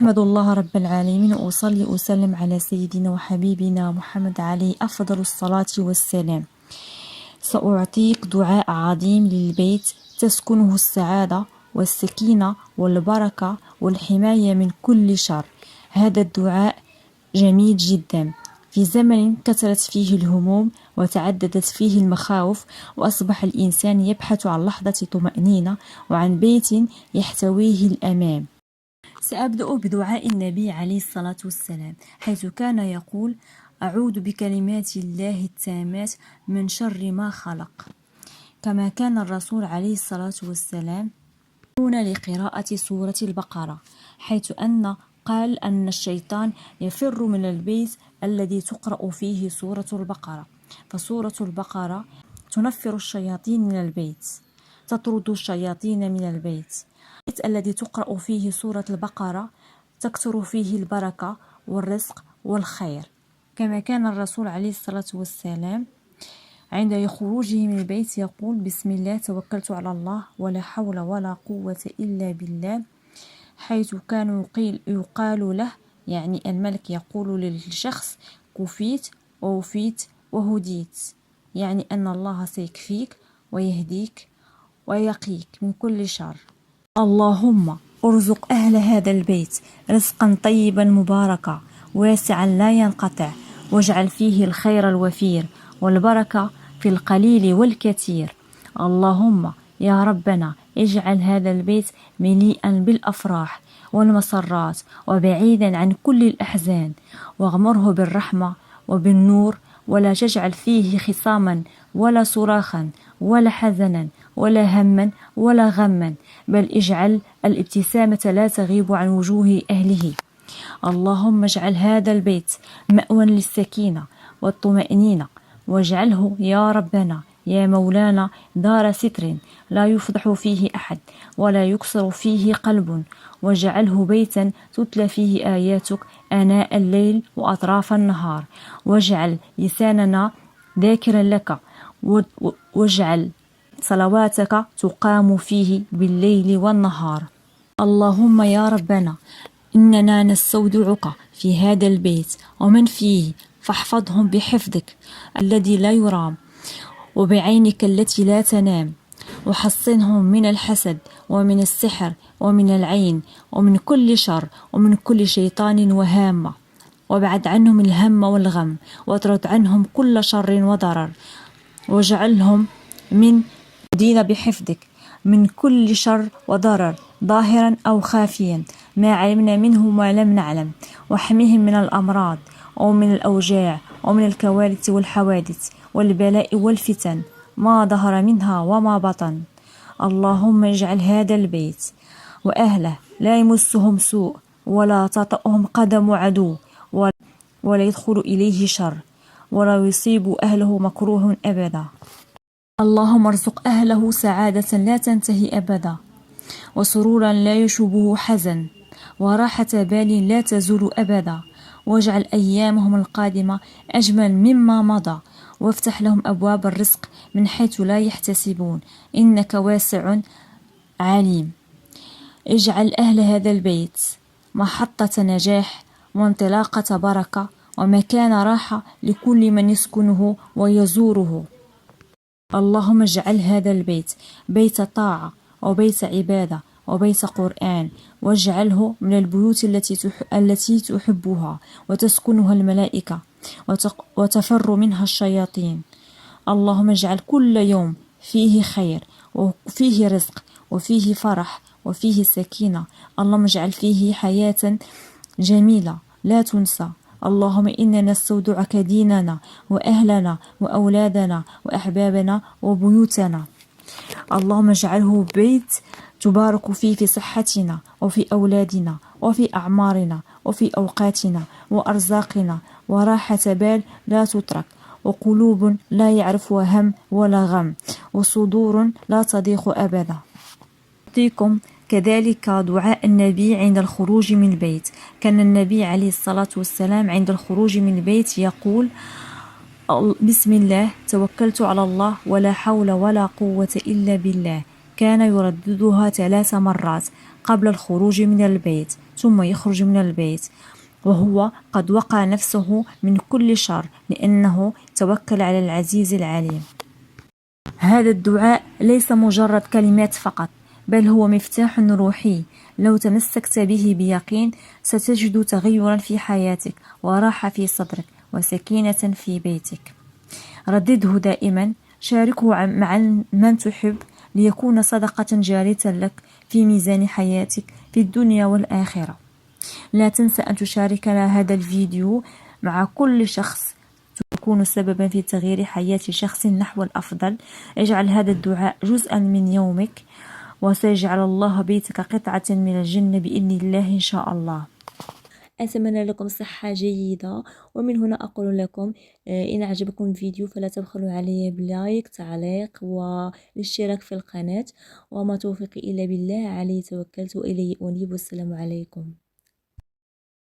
أحمد الله رب العالمين وأصلي وأسلم على سيدنا وحبيبنا محمد عليه أفضل الصلاة والسلام. سأعطيك دعاء عظيم للبيت تسكنه السعادة والسكينة والبركة والحماية من كل شر. هذا الدعاء جميل جدا في زمن كثرت فيه الهموم وتعددت فيه المخاوف، وأصبح الإنسان يبحث عن لحظة طمأنينة وعن بيت يحتويه الأمان. سأبدأ بدعاء النبي عليه الصلاة والسلام، حيث كان يقول: أعوذ بكلمات الله التامات من شر ما خلق. كما كان الرسول عليه الصلاة والسلام يدعون لقراءة سورة البقرة، حيث قال أن الشيطان يفر من البيت الذي تقرأ فيه سورة البقرة، فسورة البقرة تنفر الشياطين من البيت، تطرد الشياطين من البيت. البيت الذي تقرأ فيه سورة البقرة تكثر فيه البركة والرزق والخير. كما كان الرسول عليه الصلاة والسلام عند خروجه من البيت يقول: بسم الله توكلت على الله ولا حول ولا قوة إلا بالله، حيث كان يقال له، يعني الملك يقول للشخص: كفيت ووفيت وهديت، يعني أن الله سيكفيك ويهديك ويقيك من كل شر. اللهم ارزق أهل هذا البيت رزقا طيبا مباركا واسعا لا ينقطع، واجعل فيه الخير الوفير والبركة في القليل والكثير. اللهم يا ربنا اجعل هذا البيت مليئا بالأفراح والمسرات وبعيدا عن كل الأحزان، واغمره بالرحمة وبالنور، ولا تجعل فيه خصاما ولا صراخا ولا حزنا ولا هما ولا غما، بل اجعل الابتسامة لا تغيب عن وجوه أهله. اللهم اجعل هذا البيت مأوى للسكينة والطمأنينة، واجعله يا ربنا يا مولانا دار ستر لا يفضح فيه أحد ولا يكسر فيه قلب، واجعله بيتا تتلى فيه آياتك آناء الليل وأطراف النهار، واجعل لساننا ذاكرا لك، واجعل صلواتك تقام فيه بالليل والنهار. اللهم يا ربنا إننا نستودعك في هذا البيت ومن فيه، فاحفظهم بحفظك الذي لا يرام وبعينك التي لا تنام، وحصنهم من الحسد ومن السحر ومن العين ومن كل شر ومن كل شيطان وهامة، وابعد عنهم الهم والغم، واطرد عنهم كل شر وضرر، واجعلهم من دين بحفظك من كل شر وضرر ظاهرا أو خافيا، ما علمنا منه ما لم نعلم، واحمهم من الأمراض ومن الأوجاع ومن الكوارث والحوادث والبلاء والفتن ما ظهر منها وما بطن. اللهم اجعل هذا البيت وأهله لا يمسهم سوء ولا تطأهم قدم عدو ولا يدخل إليه شر ولا يصيب أهله مكروه أبدا. اللهم ارزق أهله سعادة لا تنتهي أبدا، وسرورا لا يشوبه حزن، وراحة بال لا تزول أبدا، واجعل أيامهم القادمة أجمل مما مضى، وافتح لهم أبواب الرزق من حيث لا يحتسبون، إنك واسع عليم. اجعل أهل هذا البيت محطة نجاح وانطلاقة بركة ومكان راحة لكل من يسكنه ويزوره. اللهم اجعل هذا البيت بيت طاعة وبيت عبادة وبيت قرآن، واجعله من البيوت التي تحبها وتسكنها الملائكة وتفر منها الشياطين. اللهم اجعل كل يوم فيه خير وفيه رزق وفيه فرح وفيه سكينة. اللهم اجعل فيه حياة جميلة لا تنسى. اللهم إنا نستودعك ديننا وأهلنا وأولادنا وأحبابنا وبيوتنا. اللهم اجعله بيت تبارك فيه في صحتنا وفي أولادنا وفي أعمارنا وفي أوقاتنا وأرزاقنا، وراحة بال لا تترك، وقلوب لا يعرفها هم ولا غم، وصدور لا تضيق أبدا. أعطيكم كذلك دعاء النبي عند الخروج من البيت. كان النبي عليه الصلاة والسلام عند الخروج من البيت يقول: بسم الله توكلت على الله ولا حول ولا قوة إلا بالله. كان يرددها 3 مرات قبل الخروج من البيت، ثم يخرج من البيت وهو قد وقى نفسه من كل شر لأنه توكل على العزيز العليم. هذا الدعاء ليس مجرد كلمات فقط، بل هو مفتاح روحي، لو تمسكت به بيقين ستجد تغيرا في حياتك وراحة في صدرك وسكينة في بيتك. ردده دائما، شاركه مع من تحب ليكون صدقة جارية لك في ميزان حياتك في الدنيا والآخرة. لا تنسى أن تشاركنا هذا الفيديو مع كل شخص تكون سببا في تغيير حياة شخص نحو الأفضل. اجعل هذا الدعاء جزءا من يومك وسيجعل الله بيتك قطعة من الجنة بإذن الله إن شاء الله. أتمنى لكم صحة جيدة، ومن هنا أقول لكم إن أعجبكم الفيديو فلا تبخلوا علي بلايك، تعليق والاشتراك في القناة. وما توفيقي إلا بالله، عليه توكلت وإليه أنيب. والسلام عليكم.